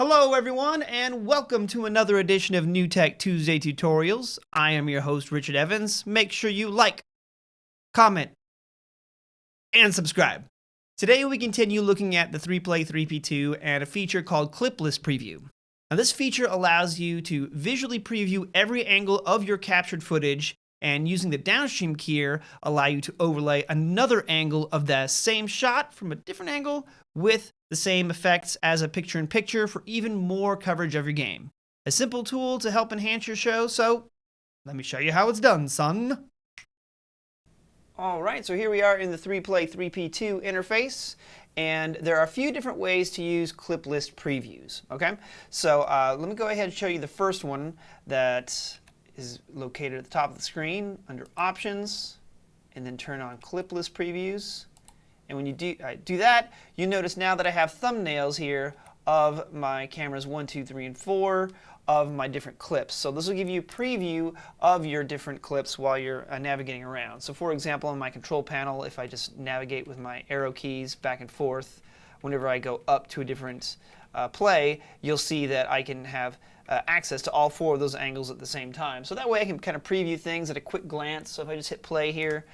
Hello everyone and welcome to another edition of New Tech Tuesday Tutorials. I am your host Richard Evans. Make sure you like, comment, and subscribe. Today we continue looking at the 3Play 3P2 and a feature called Cliplist Preview. Now this feature allows you to visually preview every angle of your captured footage, and using the downstream keyer allow you to overlay another angle of that same shot from a different angle with the same effects as a picture-in-picture for even more coverage of your game. A simple tool to help enhance your show, so let me show you how it's done, son. Alright, so here we are in the 3Play 3P2 interface, and there are a few different ways to use clip list previews, okay? So let me go ahead and show you the first one that is located at the top of the screen under Options, and then turn on Clip List Previews. And when you do that, you notice now that I have thumbnails here of my cameras 1, 2, 3, and 4 of my different clips. So this will give you a preview of your different clips while you're navigating around. So for example, on my control panel, if I just navigate with my arrow keys back and forth, whenever I go up to a different play, you'll see that I can have access to all 4 of those angles at the same time. So that way I can kind of preview things at a quick glance. So if I just hit play here,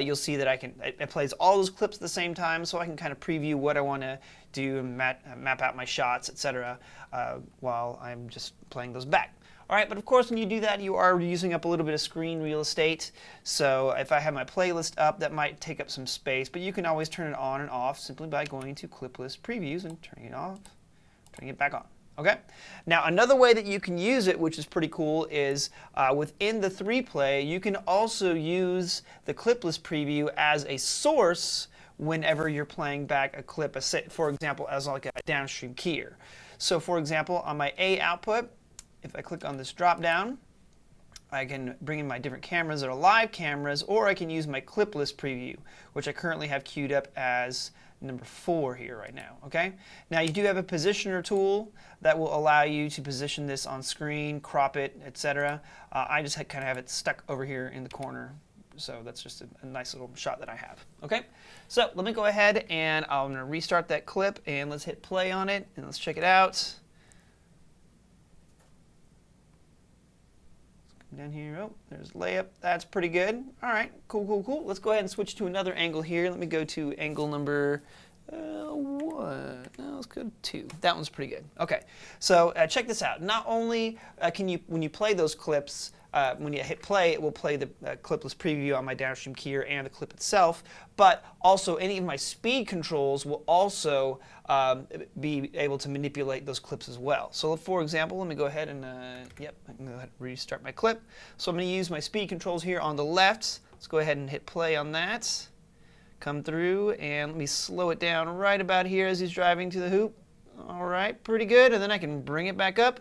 you'll see that it plays all those clips at the same time, so I can kind of preview what I want to do and map out my shots, etc., while I'm just playing those back. Alright, but of course when you do that you are using up a little bit of screen real estate, so if I have my playlist up that might take up some space, but you can always turn it on and off simply by going to Clip List Previews and turning it off, turning it back on. Okay. Now another way that you can use it, which is pretty cool, is within the 3Play you can also use the clip list preview as a source whenever you're playing back a clip, for example, as like a downstream keyer. So for example, on my A output, if I click on this drop down, I can bring in my different cameras that are live cameras, or I can use my clip list preview, which I currently have queued up as number 4 here right now. Okay. Now you do have a positioner tool that will allow you to position this on screen, crop it, etc. I just kind of have it stuck over here in the corner, so that's just a nice little shot that I have. Okay. So let me go ahead and I'm going to restart that clip and let's hit play on it and let's check it out. Down here, oh, there's layup. That's pretty good. All right, cool, cool, cool. Let's go ahead and switch to another angle here. Let me go to angle number 1. No, let's go to 2. That one's pretty good. Okay, so check this out. Not only can you, when you play those clips, when you hit play, it will play the clip list preview on my downstream keyer and the clip itself, but also any of my speed controls will also be able to manipulate those clips as well. So for example, let me go ahead and, I can go ahead and restart my clip. So I'm going to use my speed controls here on the left. Let's go ahead and hit play on that. Come through and let me slow it down right about here as he's driving to the hoop. All right, pretty good. And then I can bring it back up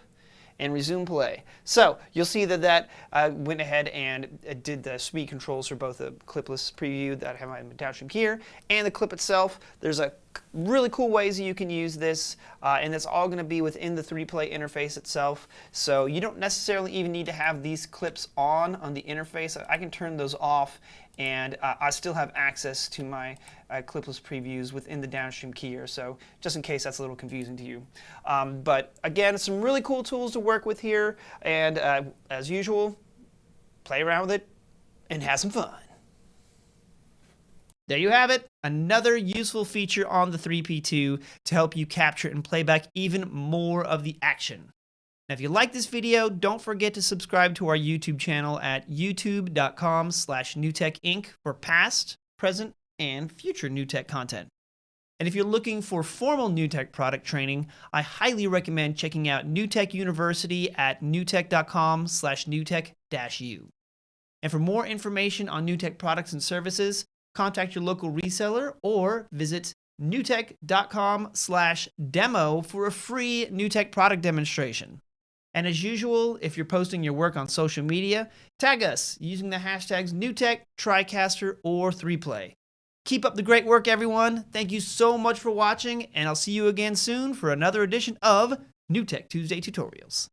and resume play. So you'll see that went ahead and did the speed controls for both the clip list preview that I have my downstream keyer and the clip itself. There's a really cool ways that you can use this, and it's all going to be within the 3Play interface itself. So you don't necessarily even need to have these clips on the interface. I can turn those off, and I still have access to my clip list previews within the downstream keyer, so just in case that's a little confusing to you. But again, some really cool tools to work with here, and as usual, play around with it and have some fun. There you have it, another useful feature on the 3P2 to help you capture and play back even more of the action. Now, if you like this video, don't forget to subscribe to our YouTube channel at youtube.com/newtechinc for past, present, and future new tech content. And if you're looking for formal new tech product training, I highly recommend checking out New Tech University at newtech.com/newtech-u. And for more information on new tech products and services, contact your local reseller or visit newtech.com/demo for a free new tech product demonstration. And as usual, if you're posting your work on social media, tag us using the hashtags NewTech, TriCaster, or 3Play. Keep up the great work, everyone. Thank you so much for watching, and I'll see you again soon for another edition of New Tech Tuesday Tutorials.